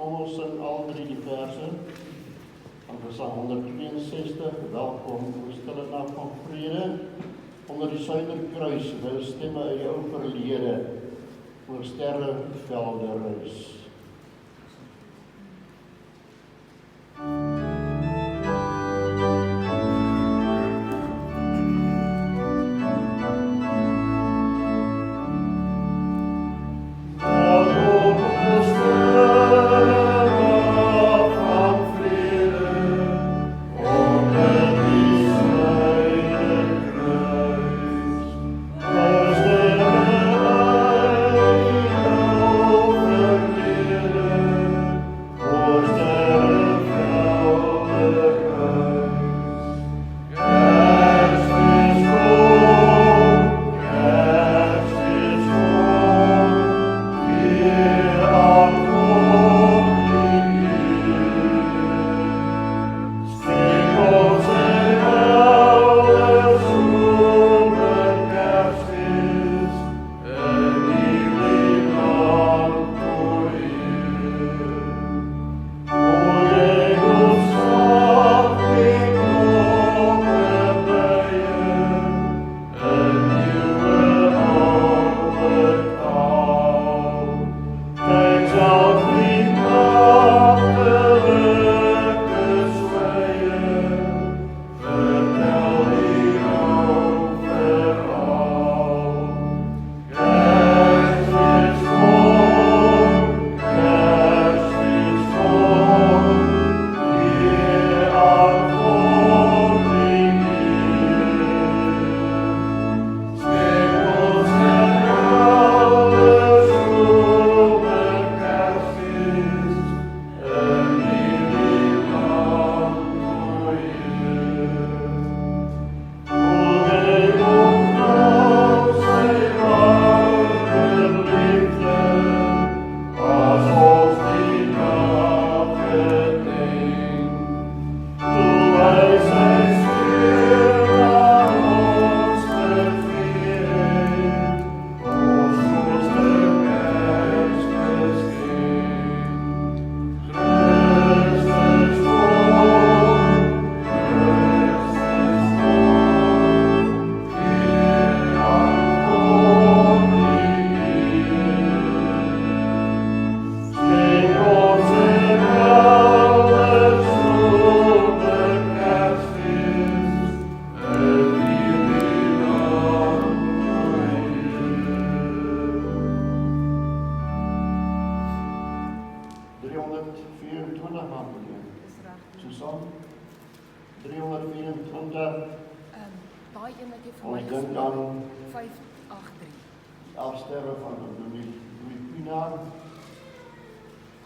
Kom ons sing al drie die verse van Psalm 162, welkom oor stille nag van vrede, onder die suiderkruis, wou stemme uit jou verlede, oor sterre velde reis.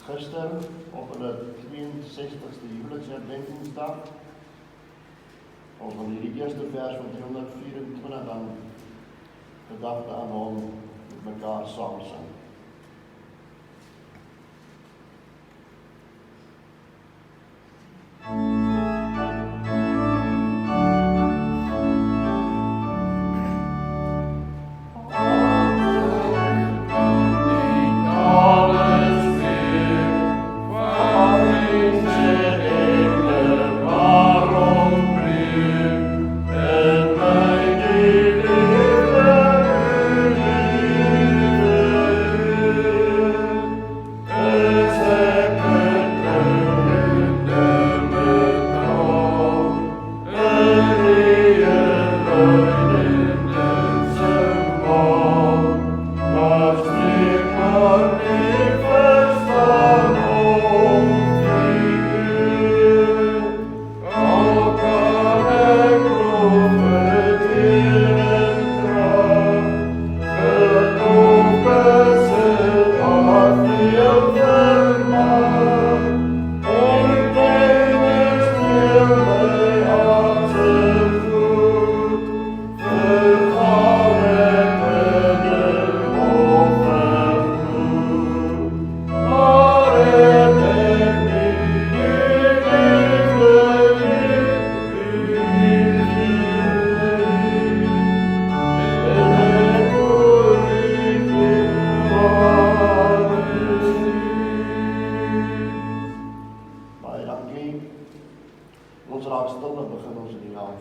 Gister op hulle 62ste huweliksherdenkingsdag. Ons wil hierdie eerste vers van 324 dan gedagte aan hom met mekaar saam sing. Mijn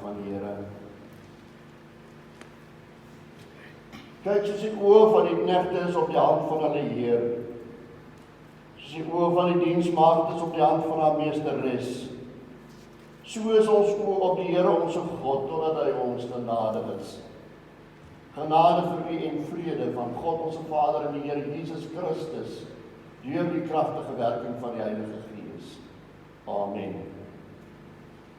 van die Here. Kyk, soos die oë van die knegte is op die hand van hulle Heer, soos die oë van die diensmaagd is op die hand van haar meesteres, so is ons oë op die Here onze God, totdat hy ons genadig is. Genade vir u en vrede van God onze Vader en die Here Jesus Christus, deur die kragtige werking van die Heilige Gees. Amen.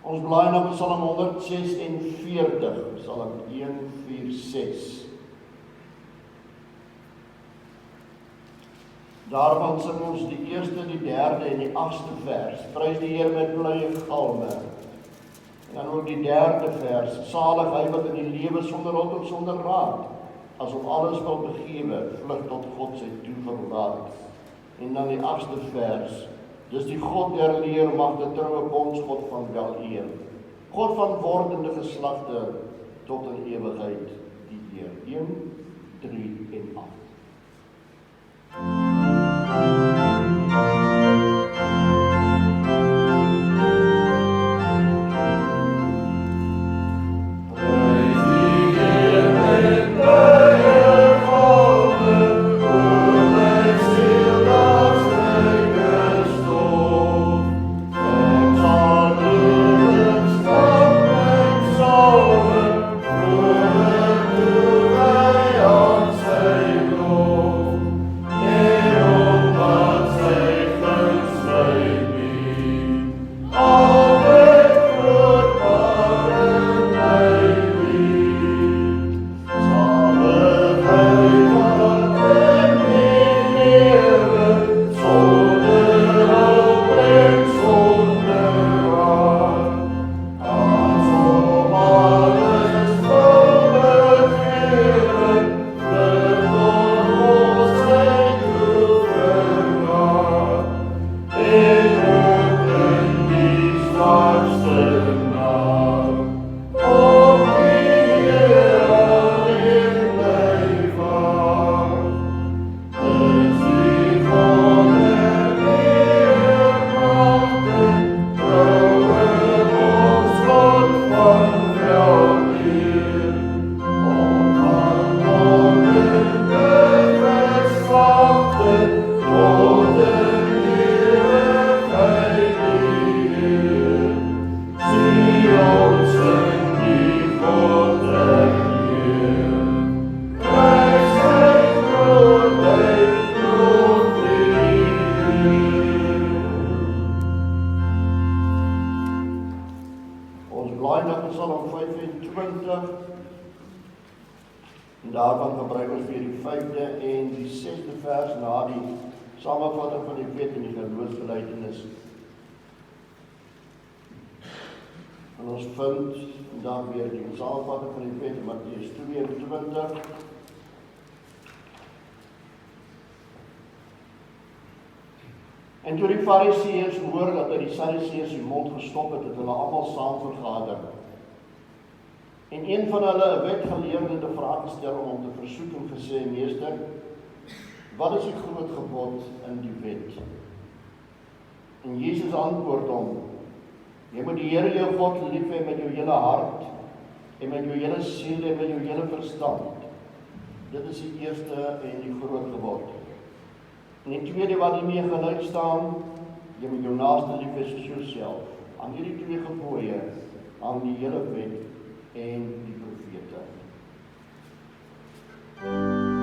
Ons blaai na Psalm 146, Psalm 146. Daarvan sing ons die eerste, die derde en die 8ste vers. Prys die Here met blye galme. En dan ook die derde vers. Salig hy wat in die lewe sonder rot en sonder raad, as om alles wil begewe, vlug tot God sy toeverlaat. En dan die 8ste vers. Dis die God der leer, mag die troue bondsgod van wel eer. God van wordende geslagte tot in ewigheid die Heer. 1, 3 en 8. En daarvan gebruik ons weer die 5de en die 6de vers na die samenvatting van die wet en die geloofsbelijdenis. En ons vind dan weer die samenvatting van die wet in Mattheus 22. En toe die Fariseërs hoor dat hy die Sadduseërs die mond gestop het, het hulle almal saam vergader. En een van hulle, 'n wetgeleerde, het 'n vraag gestel om hom te versoek en gesê: Meester, wat is die groot gebod in die wet? En Jesus antwoord hom: Jy moet die Here jou God lief hê met jou hele hart en met jou hele siel en met jou hele verstand. Dit is die eerste en die groot gebod. En die tweede wat hiermee gelyk staan, jy moet jou naaste lief hê soos jouself. Aan hierdie twee gebooie, aan die hele wet en die profete. Amen.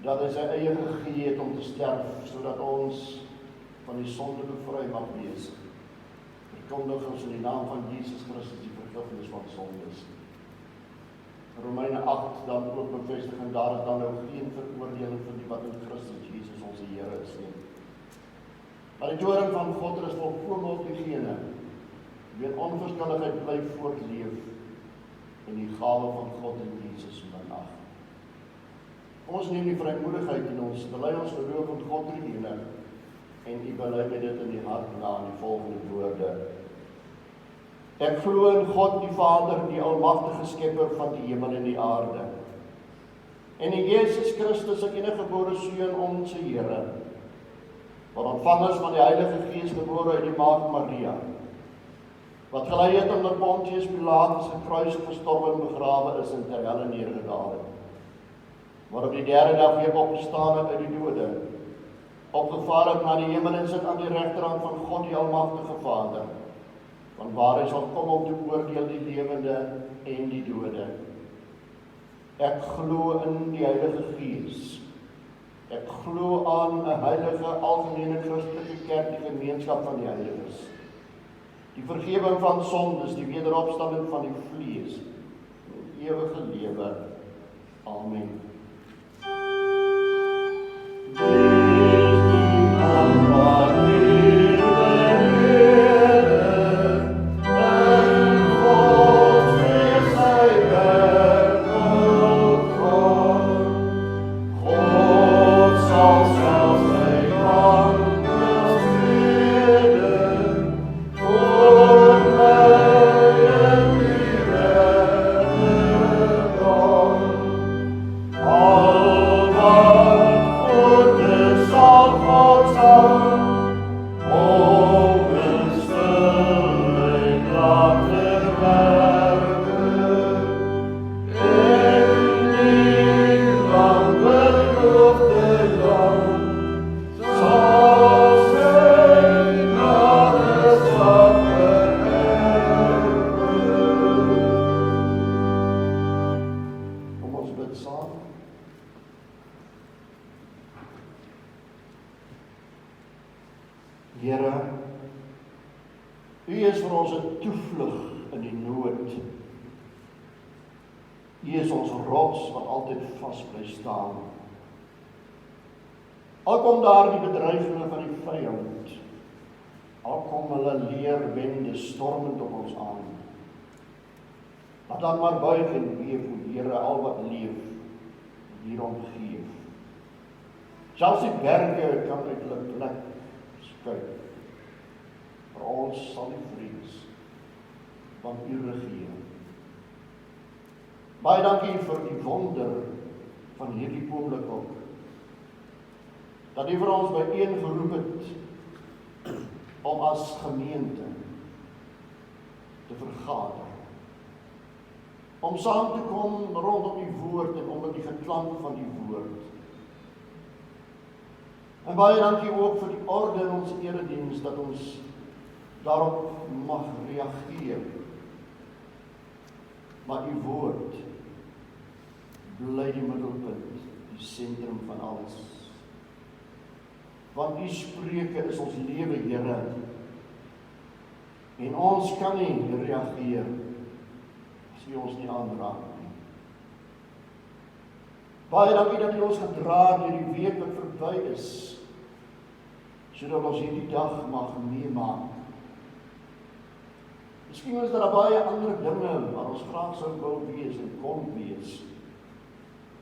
dat hy sy eie gegee het om te sterf, sodat ons van die sonde bevry mag wees. Verkondig ons in die naam van Jesus Christus die vergifnis van sondes. Romeine 8 dan ook bevestig, en daar is dan nou geen veroordeling vir die wat in Christus Jesus onze Here is nie. Maar die toorn van God is volkome op diegene wie in onverskilligheid bly voortleef en die gawe van God in Jesus minag. Ons neem die vrymoedigheid in ons, bely ons geloof in God die ene, en u bely met dit in die hart na in die volgende woorde. Ek glo in God die Vader, die almagtige skepper van die hemel en die aarde, en in Jesus Christus, sy eniggebore Seun, onze Here, wat ontvang is van die Heilige Gees, gebore uit die Maagd Maria, wat gelei het onder Pontius Pilatus gekruisig, gestorwe en begrawe is en ter helle neergedaal het, maar op die derde dag weer opgestaan het uit die dode, opgevaar het na die hemel en sit aan die regterhand van God die almagtige Vader, van waar hy sal kom om te oordeel die lewende en die dode. Ek glo in die Heilige Gees. Ek glo aan 'n heilige, algemene Christelike kerk, die gemeenskap van die heiliges, die vergewing van sondes, die wederopstanding van die vlees, en ewige lewe. Amen. Here, U is vir ons 'n toevlug in die nood. U is ons rots wat altyd vas bly staan. Al kom daar die bedreigings van die vyand, al kom hulle leerwende stormend op ons aan, laat dan maar buig en beef, o Here, al wat leef, hier omgeef. Selfs die berge kan uit hulle plek skuif. Vir ons sal die vrees van U regeer. Baie dankie vir die wonder van hierdie oomblik ook, dat U vir ons byeen geroep het om as gemeente te vergader, om saam te kom rondom die woord en onder die geklank van die woord. En baie dankie ook vir die orde in ons erediens, dat ons daarop mag reageer. Maar U woord bly die middelpunt, die sentrum van alles. Want U spreuke is ons lewe, Here. En ons kan nie reageer as U ons nie aanraak nie. Baie dankie dat U ons gedra deur die week wat verby is, sodat ons hierdie dag mag meemaak. Miskien is daar baie ander dinge waar ons graag sou wou wees en kon wees.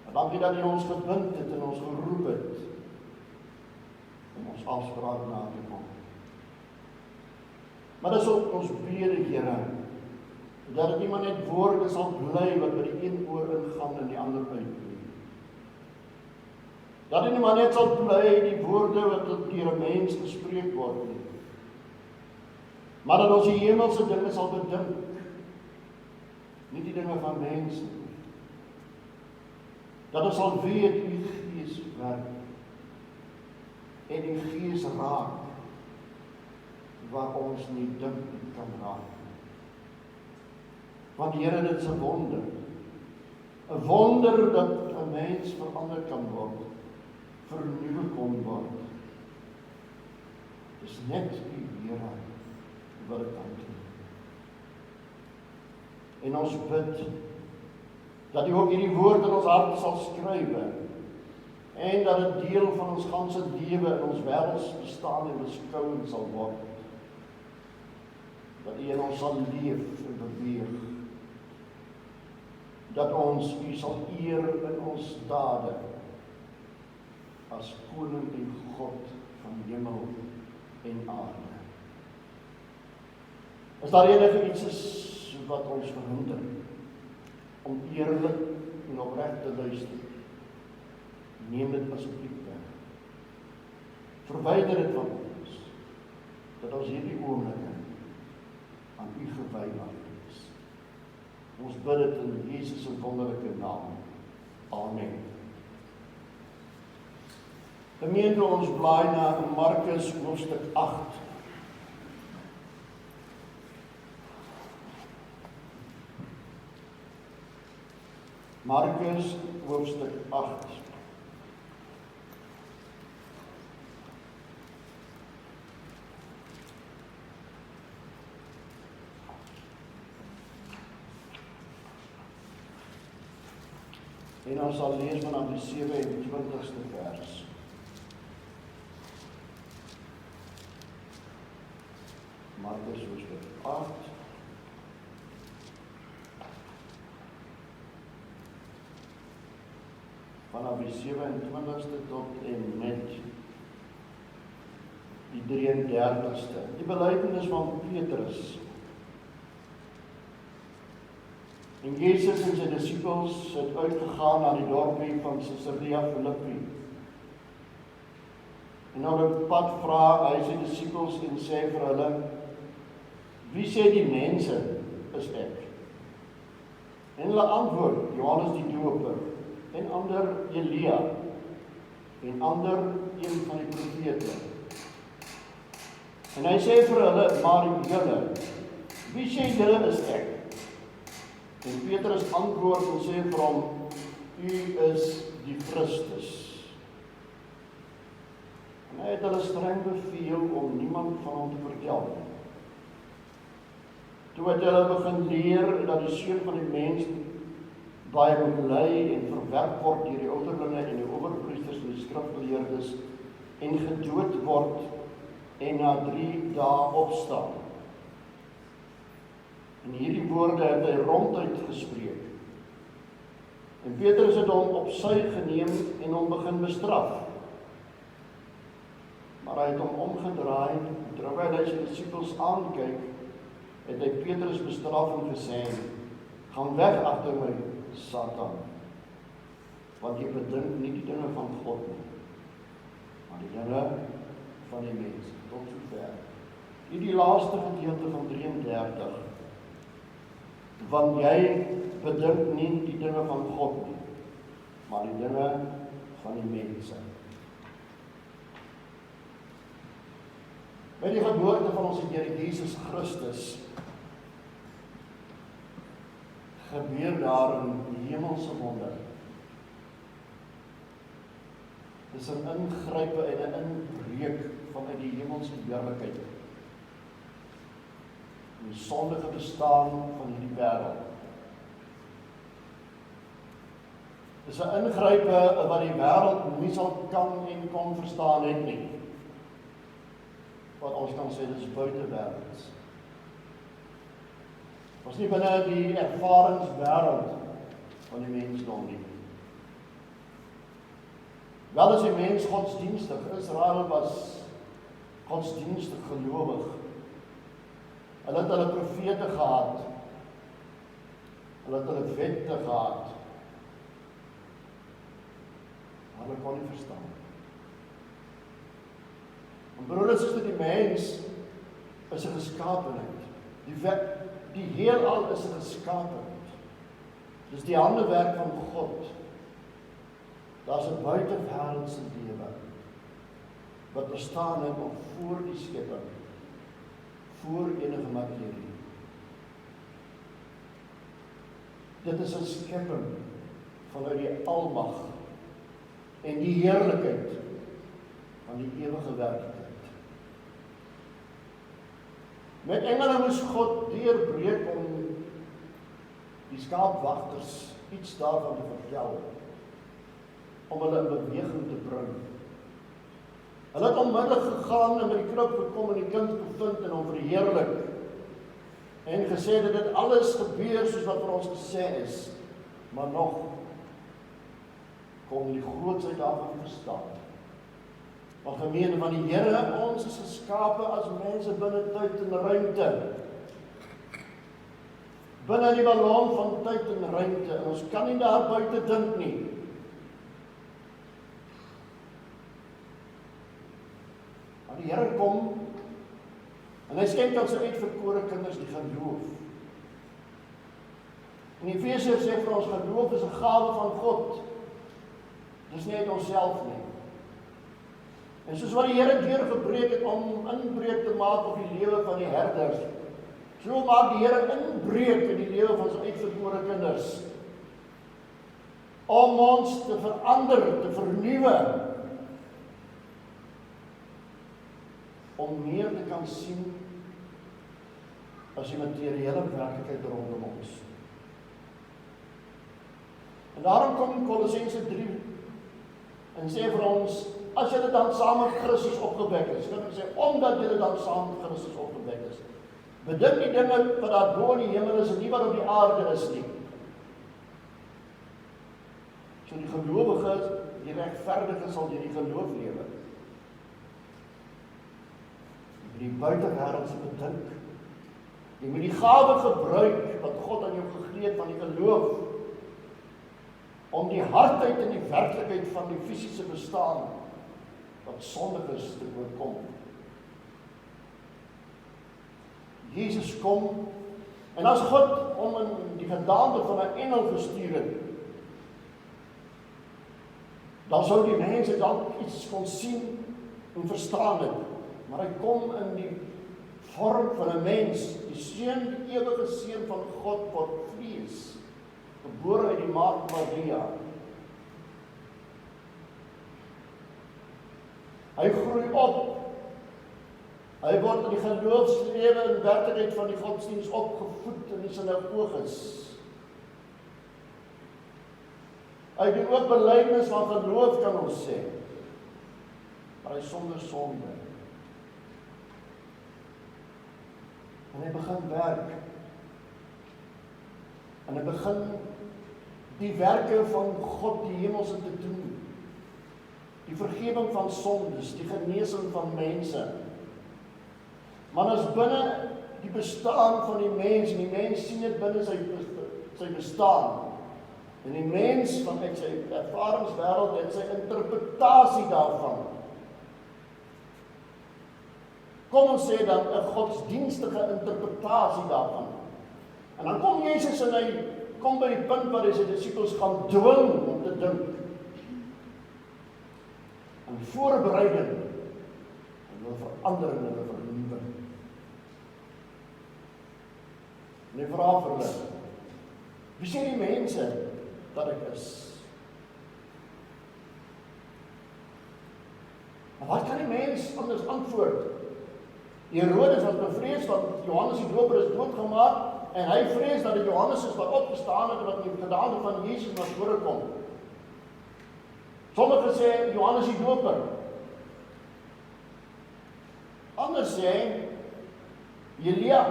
Maar dankie dat U ons gebind het en ons geroep het om ons afspraak na te kom. Maar dis ook ons bede, Here, dat dit nie maar net woorde sal bly wat by die een oor ingaan en die ander uit. Dat dit nie maar net sal bly die woorde wat deur 'n mens gespreek word nie. Maar dat ons die hemelse dinge sal bedink, nie die dinge van mense nie. Dat ons sal weet U Gees werk en U Gees raak waar ons nie dink kan raak. Want Here, dit is 'n wonder. 'n Wonder dat 'n mens verander kan word. vernuwe kon word. Dis net die Here wat dit kan doen. En ons bid dat U ook hierdie woord in ons hart sal skrywe en dat dit deel van ons ganse lewe in ons wêreldsbestaan en beskouing sal word. Dat U in ons sal leef en beweeg. Dat ons U sal eer in ons dade as koning en God van hemel en aarde. As daar enige iets is wat ons verhinder om eerlik en opreg te luister, neem dit asseblief weg. Verwyder dit van ons, dat ons hierdie oomblikke aan U gewy mag wees. Ons bid dit in Jesus se wonderlike naam. Amen. Gemeente, ons blaai na Markus hoofstuk 8. Markus hoofstuk 8. En ons sal lees vanaf die 27ste vers. Markus hoofstuk 8. Vanaf die 27ste tot en met die 33ste. Die belydenis van Petrus. En Jesus en sy disippels het uitgegaan na die dorpie van Caesarea Philippi. En nou op pad vra hy sy disippels en sê vir hulle: "Wie sê die mense is ek?" En hulle antwoord: "Johannes die Doper, en ander Elia, en ander een van die profete." En hy sê vir hulle: "Maar julle, wie sê julle is ek?" En Petrus antwoord en sê vir hom: "U is die Christus." En hy het hulle streng beveel om niemand van hom te vertel nie. Toe het hulle begin leer dat die Seun van die Mens baie moet ly en verwerp word deur die ouderlinge en die owerpriesters en die skrifgeleerdes en gedood word en na 3 dae opstaan. En hierdie woorde het hy ronduit gespreek. En Petrus het hom op sy geneem en hom begin bestraf. Maar hy het hom omgedraai, terwyl hy sy disippels aankyk, het hy Petrus bestraf en gesê: "Gaan weg agter my, Satan, want jy bedink nie die dinge van God nie, maar die dinge van die mens." Tot sover. Die laaste gedeelte van 33. Want jy bedink nie die dinge van God nie, maar die dinge van die mense. By die geboorte van ons Here Jesus Christus gebeur daar 'n hemelse wonder. Dis 'n ingrype en 'n inbreuk vanuit die hemelse heerlikheid. Die sondige bestaan van hierdie wêreld. Dis 'n ingrype wat die wêreld nie sal kan en kon verstaan het nie. Wat ons kan sê, dis buitewêrelds. Ons nie binne die ervaringswêreld van die mensdom nie. Wel is die mens godsdienstig. Israel was godsdienstig gelowig. Hulle het hulle profete gehad. Hulle het hulle wette gehad. Maar hulle kon nie verstaan. En broeders, is dit die mens is 'n geskaapenheid. Die heelal is 'n geskaapenheid. Dis die handewerk van God. Daar's 'n buitewêreldse lewe wat bestaan het nog voor die skepping, voor enige materie. Dit is 'n skepping vanuit die almag en die heerlikheid van die ewige werklikheid. Met engele moes God deurbreek om die skaapwagters iets daarvan te vertel, om hulle in beweging te bring. Hulle het onmiddellik gegaan en by die krib gekom en die kind gevind en hom verheerlik en gesê dat dit alles gebeur soos wat vir ons gesê is, maar nog kom die grootsheid daarvan verstaan. Want gemeente van die Here, ons is geskape as mense binne tyd en ruimte. Binne die ballon van tyd en ruimte, en ons kan nie daar buite dink nie. Maar die Here kom, en hy skenk aan sy uitverkore kinders die geloof. En Efesiërs sê vir ons, geloof is 'n gawe van God. Dis nie uit onsself nie. En soos wat die Here deurgebreek het om inbreuk te maak op die lewe van die herders, so maak die Here inbreuk in die lewe van sy uitverkore kinders. Om ons te verander, te vernuwe, om meer te kan sien as die materiële werklikheid rondom ons. En daarom kom Kolossense 3 en sê vir ons, as julle dan saam met Christus opgewek is, kan ek sê, omdat julle dan saam met Christus opgewek is, bedink die dinge wat daar bo in die hemel is en nie wat op die aarde is nie. So die gelowige, die regverdige sal deur die geloof lewe. Die buitewêreldse bedink. Jy moet die gawe gebruik wat God aan jou gegee het van die geloof om die hardheid en die werklikheid van die fisiese bestaan wat sondig is te oorkom. Jesus kom en as God hom in die gedaante van 'n engel gestuur het, dan sou die mense dalk iets kon sien en verstaan het. Maar hy kom in die vorm van 'n mens, die seun, die ewige seun van God word vlees, gebore uit die maagd Maria. Hy groei op, hy word in die geloofslewe en werklikheid van die godsdienst opgevoed in die sinagoges. Hy doen ook belydenis van geloof, kan ons sê, maar hy sonder sonde. En hy begin werk. En hy begin die werke van God, die hemelse te doen. Die vergewing van sondes, die genesing van mense. Maar as binne die bestaan van die mens, en die mens sien dit binne sy bestaan, en die mens vanuit sy ervaringswêreld en sy interpretasie daarvan, kom ons sê dan 'n godsdienstige interpretasie daarvan. En dan kom Jesus en hy kom by die punt waar hy sy disippels gaan dwing om te dink. En voorbereiding en hulle verandering en hulle vernuwing. En hy vra vir hulle, wie sê die mense dat ek is? Maar wat kan die mens anders antwoord? Erediens was bevrees want Johannes die Doper is doodgemaak en hy vrees dat dit Johannes is wat opgestaan het en wat in die gedaante van Jesus na vore kom. Sommige sê Johannes die Doper. Ander sê Elia.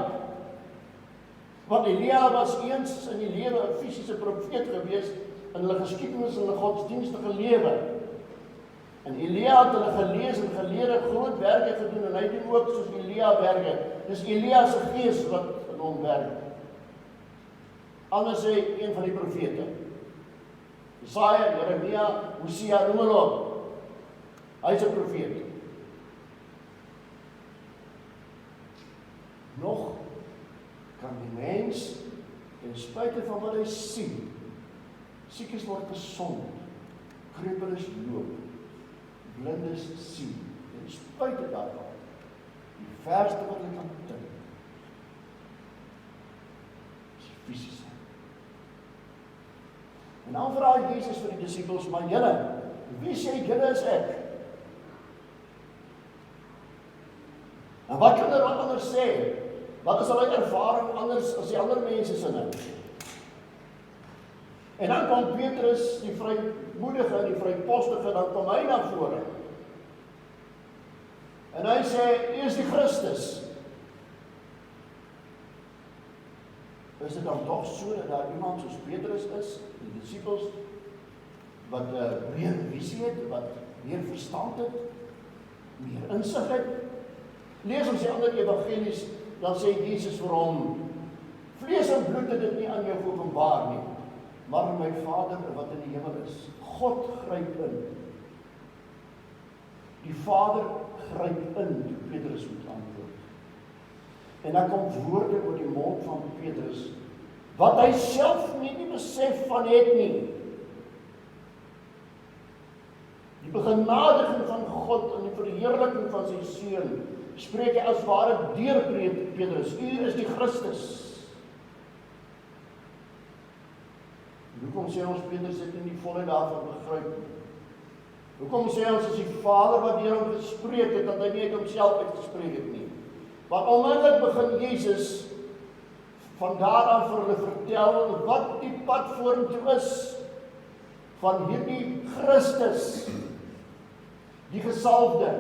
Want Elia was eens in die lewe 'n fisiese profeet gewees in hulle geskiedenis en hulle godsdienstige lewe. En Elia het hulle gelees en geleerde groot werke gedoen en hy doen ook soos Elia werke. Dis Elia se gees wat in hom werk. Anders sê een van die profete. Jesaja, Jeremia, Hosea, noem hulle op. Hy is 'n profeet. Nog kan die mens ten spyte van wat hy sien, siekes word gesond, krepeles loop, blindes sien, ten spyte daarvan, die verste wat hy kan dink, is fisiese. En dan vra Jesus vir die disippels, maar julle, Wie sê julle is ek? En wat kan wat anders sê? Wat is hulle ervaring anders as die ander mense sinne? En dan kom Petrus, die vrymoedige, die vrypostige, dan kom hy na vore. En hy sê, U is die Christus. Is dit dan toch so dat daar iemand soos Petrus is, die disciples, wat meer visie het, wat meer verstand het, meer insig het? Lees ons die ander evangelies, dan sê Jesus vir hom, vlees en bloed het dit nie aan jou geopenbaar nie, maar my Vader wat in die hemel is. God gryp in. Die Vader gryp in, toe Petrus moet antwoord. En dan kom woorde oor die mond van Petrus, wat hy self nie besef van het nie. Die begenadiging van God en die verheerliking van sy Seun, spreek hy as ware deur Petrus, U is die Christus. Hoekom sê ons Petrus het nie die volle daarvan begryp nie? Hoekom sê ons as die Vader wat deur hom gespreek het, dat hy nie uit homself uitgespreek het nie? Want onmiddellik begin Jesus van daaraan vir hulle vertel wat die pad vorentoe is van hierdie Christus, die gesalfde.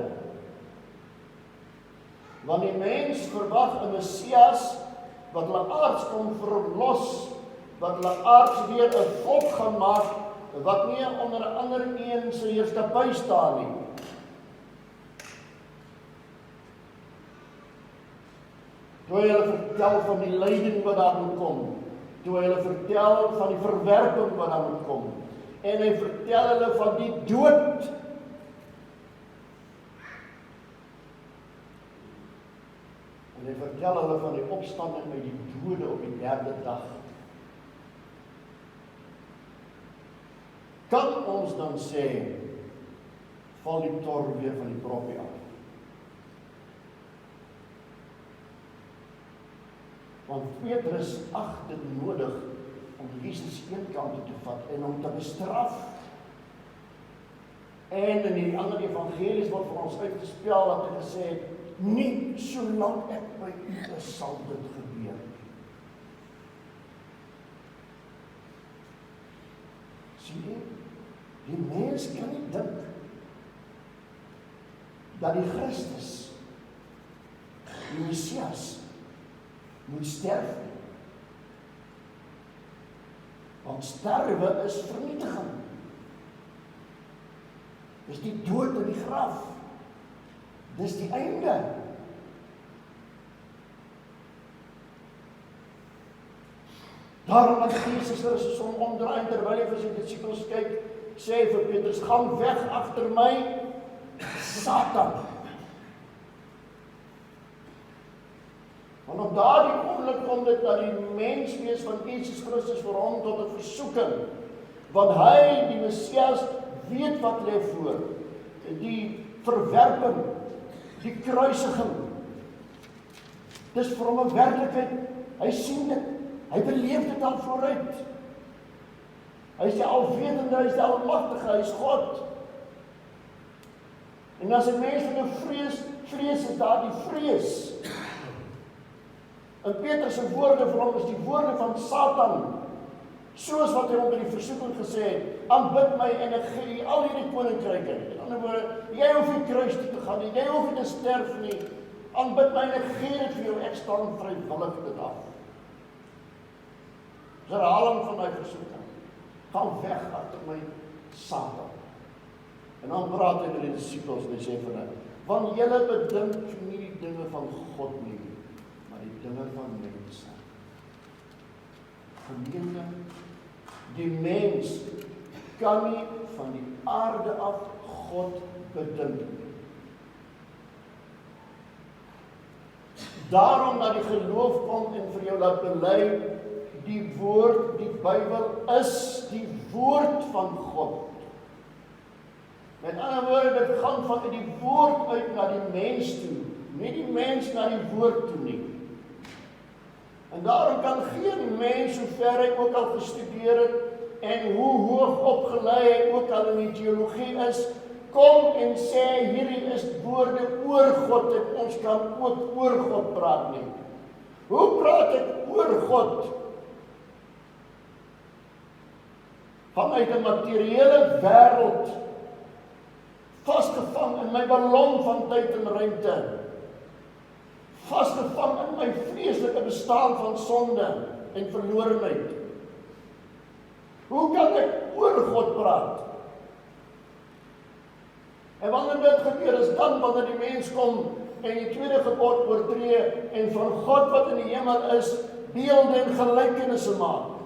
Want die mens verwag 'n Messias wat hulle aards kom verlos, wat hulle aards weer 'n volk gaan maak, wat nie onder 'n ander een se heerskappy staan nie. Toe hy hulle vertel van die lyding wat daar moet kom, toe hy hulle vertel van die verwerping wat daar moet kom, en hy vertel hulle van die dood. En hy vertel hulle van die opstanding uit die dode op die 3de dag. Kan ons dan sê, val die tor weer van die proppie af? Want Petrus ag dit nodig om Jesus eenkant te vat en hom te bestraf. En in die ander evangelies word vir ons uitgespel dat hy gesê het, nie solank ek by U is sal dit gebeur. Sien jy? Die mens kan nie dink dat die Christus, die Messias, moet sterf nie. Want sterwe is vernietiging. Dis die dood in die graf. Dis die einde. Daarom dat Jesus hulle so som omdraai terwyl hy vir sy disippels kyk, sê hy vir Petrus, gaan weg agter my, Satan. Want op daardie oomblik kom dit dat die menswees van Jesus Christus vir hom tot 'n versoeking. Want hy, die Messias, weet wat lê voor. Die verwerping, die kruisiging. Dis vir hom 'n werklikheid. Hy sien dit. Hy beleef dit al vooruit. Hy is die alwetende, hy is die almagtige, hy is God. En as 'n mens van 'n vrees is daar die vrees. En Petrus se woorde vir hom is die woorde van Satan. Soos wat hy hom by die versoeking gesê het, aanbid my en ek gee al hierdie koninkryke. In ander woorde, jy hoef nie kruis toe te gaan nie, jy hoef nie te sterf nie. Aanbid my en ek gee dit vir jou, ek staan vrywillig dit af. Dis 'n herhaling van my versoeking. Gaan weg agter my, Satan. En dan praat hy met die disippels en hy sê vir hulle, want julle bedink nie die dinge van God nie, maar die dinge van mense. Gemeente, die mens kan nie van die aarde af God bedink nie. Daarom dat die geloof kom en vir jou laat bely, die woord, die Bybel is die woord van God. Met ander woorde, dit gaan van die woord uit na die mens toe, nie die mens na die woord toe nie. En daarom kan geen mens, hoe ver hy ook al gestudeer het, en hoe hoog opgelei hy ook al in die teologie is, kom en sê, hierdie is woorde oor God, en ons kan ook oor God praat nie. Hoe praat ek oor God? Vanuit 'n materiële wêreld, vasgevang in my ballon van tyd en ruimte, vasgevang in my vreeslike bestaan van sonde en verlorenheid. Hoe kan ek oor God praat? En wanneer dit gebeur is dan wanneer die mens kom en die tweede gebod oortree en van God wat in die hemel is, beelde en gelykenisse maak.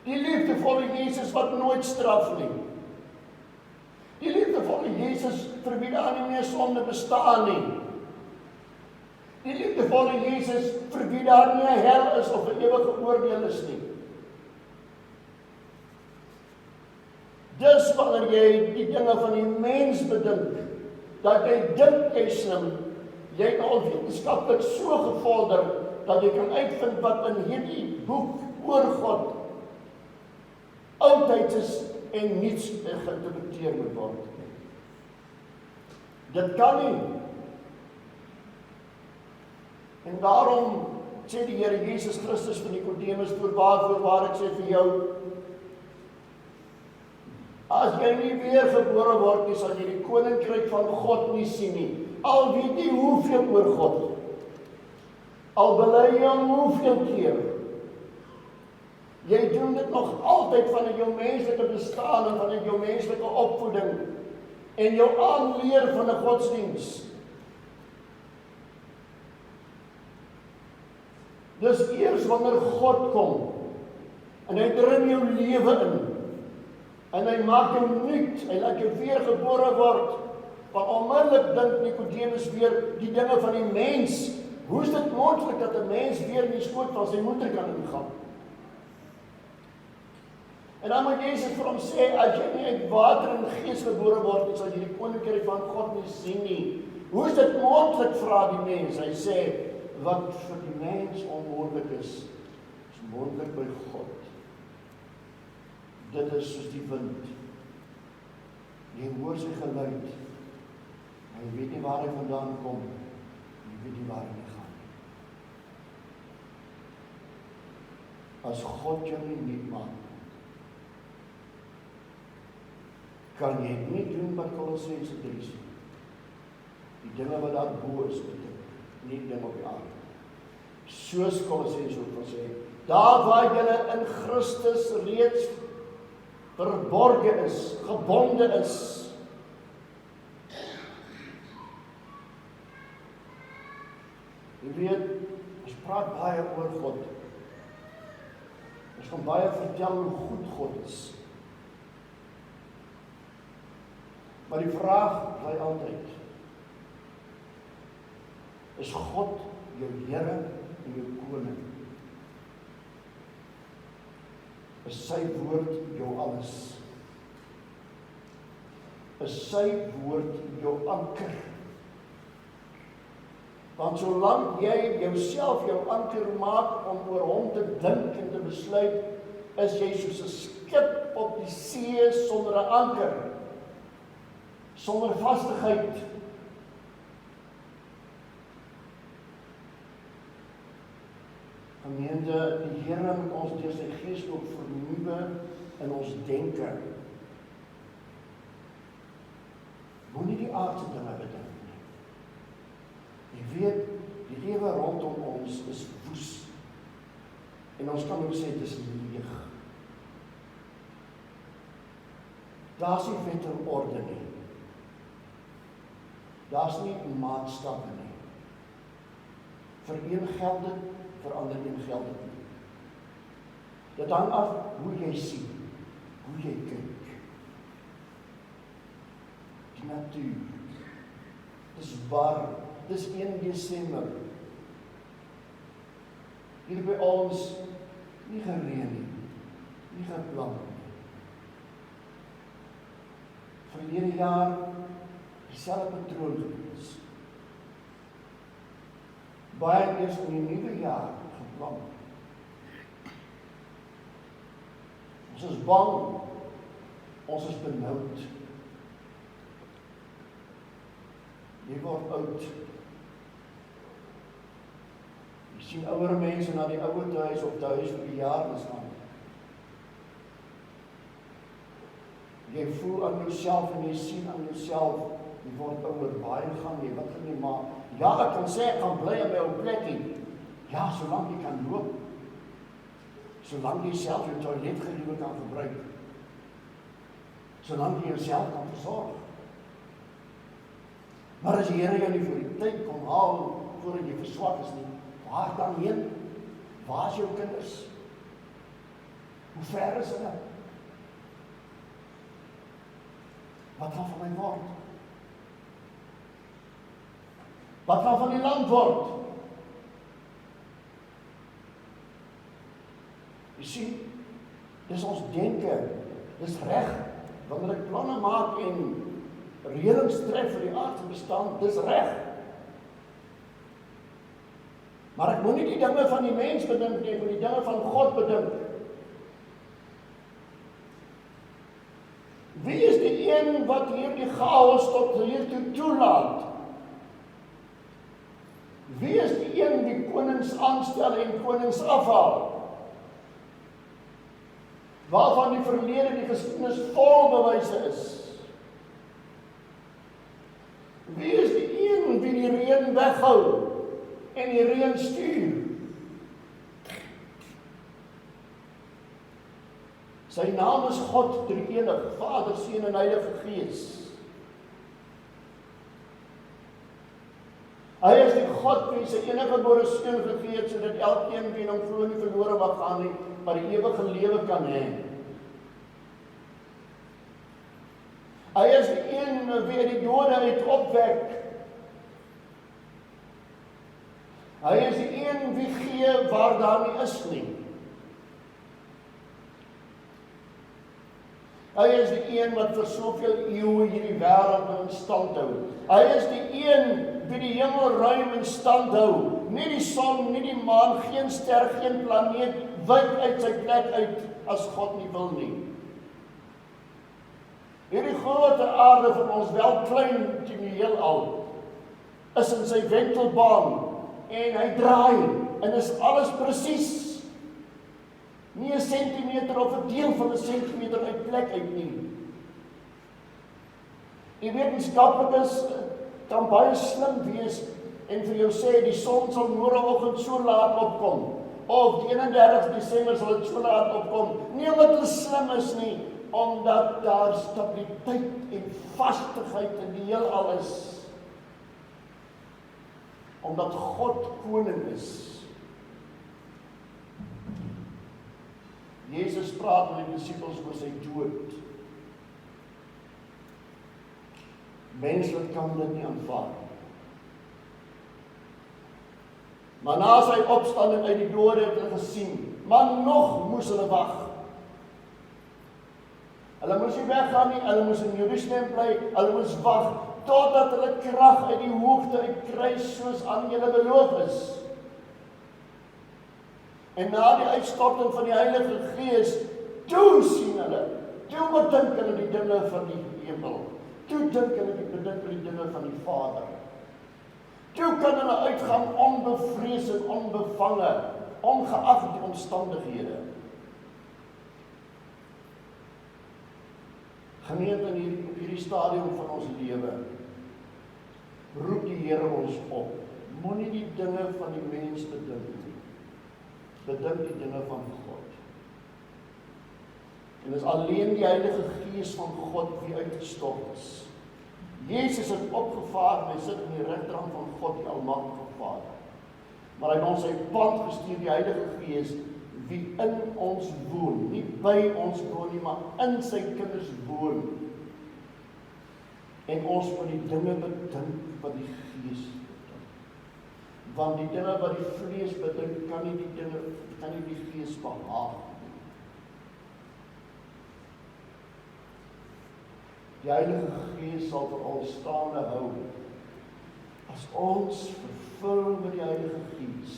Die liefdevolle Jesus wat nooit straf nie. Die liefdevolle Jesus vir wie daar nie meer sonde bestaan nie. Die liefdevolle Jesus vir wie daar nie 'n hel is of 'n ewige oordeel is nie. Dis wanneer jy die dinge van die mens bedink, dat jy dink jy slim, jy het al wetenskaplik so gevorder, dat jy kan uitvind wat in hierdie boek oor God oudtyds is en niets geïnterpreteer moet word. Dit kan nie. En daarom sê die Here Jesus Christus vir Nikodemus, voorwaar ek sê vir jou, as jy nie weer gebore word nie, sal jy die koninkryk van God nie sien nie. Al weet jy hoeveel oor God. Al bely jy hom hoeveel keer. Jy doen dit nog altyd vanuit jou menslike bestaan en vanuit jou menslike opvoeding en jou aanleer van 'n godsdiens. Dis eers wanneer God kom en hy dring jou lewe in en hy maak jou nuut, hy laat jou weer gebore word, want onmiddellik dink Nikodemus weer die dinge van die mens. Hoe is dit moontlik dat 'n mens weer in die skoot van sy moeder kan ingaan? En dan moet Jesus vir hom sê, as jy nie uit water en gees gebore word nie, sal jy die koninkryk van God nie sien nie. Hoe is dit moontlik, vra die mens? Hy sê, wat vir die mens onmoontlik is moontlik by God. Dit is soos die wind. Jy hoor sy geluid, maar jy weet nie waar hy vandaan kom, jy weet nie waar hy gaan. As God jou nie nuut maak, kan jy nie doen wat Kolossense 3 sê. Die dinge wat daar bo is, nie die dinge op die aarde. Soos Kolossense ook sê, daar waar julle in Christus reeds verborge is, gebonde is. Jy weet, ons praat baie oor God. Ons gaan baie vertel hoe goed God is. Maar die vraag bly altyd, is God jou Here en jou koning? Is sy woord jou alles? Is sy woord jou anker? Want solank jy jouself jou anker maak om oor hom te dink en te besluit, is jy soos 'n skip op die see sonder 'n anker, sonder vastigheid. Gemeente, die Here moet ons deur sy Gees ook vernuwe in ons denke. Moenie die aardse dinge bedink nie. Jy weet, die lewe rondom ons is woes. En ons kan ook sê, dit is leeg. Daar is nie wet en orde nie. Daar is nie maatstappe nie. Vir een geld dit, vir ander een geld dit nie. Dit hang af hoe jy sien, hoe jy kyk. Die natuur. Dis warm. Dis 1 Desember. Hier by ons nie gereën nie, nie geplant nie. Verlede jaar dieselfde patroon gewees. Baie eers in die nuwe jaar geplant. Ons is bang. Ons is benoud. Jy word oud. Jy sien ouer mense na die ouerhuis of die huis vir bejaardes gaan. Jy voel aan jouself en jy sien aan jouself, jy word ouer, baie gaan jy, wat gaan jy maak? Ja, ek kan sê, ek gaan bly in my ou plekkie. Ja, solank jy kan loop. Solank jy self jou toiletgeriewe kan gebruik. Solank jy jouself kan versorg. Maar as die Here jou nie voor die tyd kom haal, voordat jy verswak is nie, waar dan heen? Waar is jou kinders? Hoe ver is hulle? Wat gaan van my word? Wat gaan van die land word? Jy sien, dis ons denke, dis reg, wanneer ek planne maak en reëlings tref vir die aardse bestaan, dis reg. Maar ek moet nie die dinge van die mens bedink nie, maar die dinge van God bedink. Wie is die een wat hierdie chaos tot hiertoe toelaat? Wie is die een die konings aanstel en konings afhaal? Waarvan die verlede, die geskiedenis vol bewyse is. Wie is die een wie die reën weghou en die reën stuur? Sy naam is God, drie-enig, Vader, Seun en Heilige Gees. Hy is die God wie sy enige gebore seun gegee het, sodat elkeen wie in hom glo nie verlore mag gaan nie, maar die ewige lewe kan hê. Hy is die een wie die dode uit opwek. Hy is die een wie gee waar daar nie is nie. Hy is die een wat vir soveel eeue hierdie wêreld in stand hou. Hy is die een wie die hemelruim in stand hou. Nie die son, nie die maan, geen ster, geen planeet wyk uit sy plek uit as God nie wil nie. Hierdie groot aarde van ons, wel klein teen die heelal, is in sy wentelbaan en hy draai en is alles presies. Nie 'n sentimeter of 'n deel van 'n sentimeter uit plek uit nie. Die wetenskaplikes kan baie slim wees en vir jou sê die son sal môreoggend so laat opkom, of die 31 Desember sal dit so laat opkom. Nie omdat hulle slim is nie, omdat daar stabiliteit en vastigheid in die heelal is. Omdat God koning is. Jesus praat met die disippels oor sy dood. Menslik kan dit nie aanvaar. Maar na sy opstanding uit die dode het hulle gesien, maar nog moes hulle wag. Hulle moes nie weggaan nie, hulle moes in Jerusalem bly, hulle moes wag, totdat hulle krag uit die hoogte uitkry, soos aan julle beloof is. En na die uitstorting van die Heilige Gees, toe sien hulle, toe bedink hulle die dinge van die hemel, toe bedink hulle die dinge van die Vader. Toe kan hulle uitgaan onbevrees en onbevange, ongeag die omstandighede. Gemeente, in hierdie stadium van ons lewe, roep die Here ons op, moenie die dinge van die mens bedink nie. Bedink die dinge van God. En dis alleen die Heilige Gees van God wie uitgestort is. Jesus het opgevaar, hy sit in die regterhand van God, die Almagtige Vader. Maar hy het ons sy pad gestuur, die Heilige Gees, wie in ons woon, nie by ons woon nie, maar in sy kinders woon. En ons moet die dinge bedink wat die Gees bedink. Want die dinge wat die vlees bedink, kan nie die Gees behaag. Die Heilige Gees sal vir ons staande hou. As ons vervul met die Heilige Gees,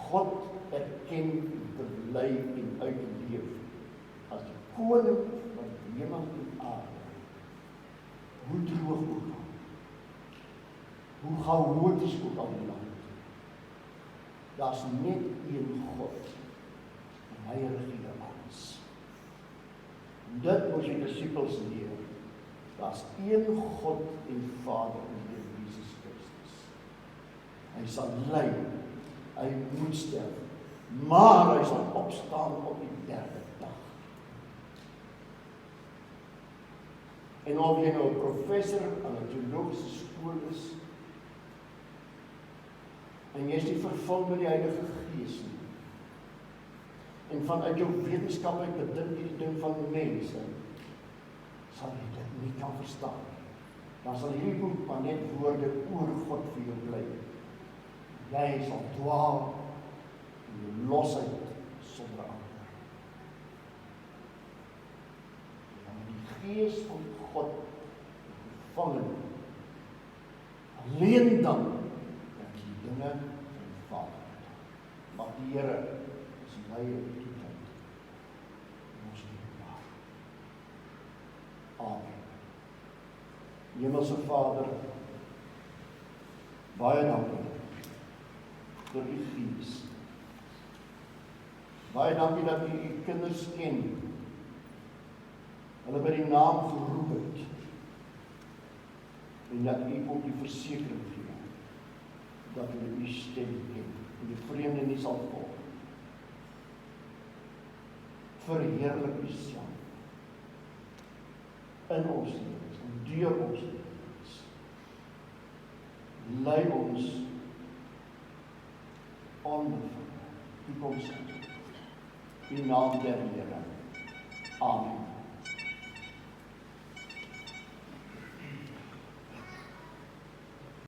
God erken en bely en uitleef as die koning van hemel en aarde. Hoe droog ook al, hoe chaoties ook al die land. Daar's net een God, en hy regeer alles. Dit moet die disippels leer. Daar's een God en Vader in Jesus Christus. Hy sal ly, hy moet sterf, maar hy sal opstaan op die derde dag. En of jy nou 'n professor aan 'n teologiese skool is, en jy is nie vervul met die Heilige Gees nie, en vanuit jou wetenskap uit bedink hierdie ding van mense, sal jy dit nie kan verstaan. Dan sal hierdie boek maar net woorde oor God vir jou bly. Jy sal dwaal in die losheid sonder ander. En die Gees van God vangen, alleen dan dat die dinge van die Vader. Maar die Here is my en die tyd. Ons dierbaar. Amen. Hemelse Vader, baie dankie vir u Gees. Baie dankie dat u u kinders ken, hulle by die naam geroep het, en dat u ook die versekering gee, dat hulle u stem ken, en die vreemde nie sal volg. Verheerlik u self in ons lewens, en deur ons lewens. Lei ons onbevange toekoms in. U naam der Here. Amen.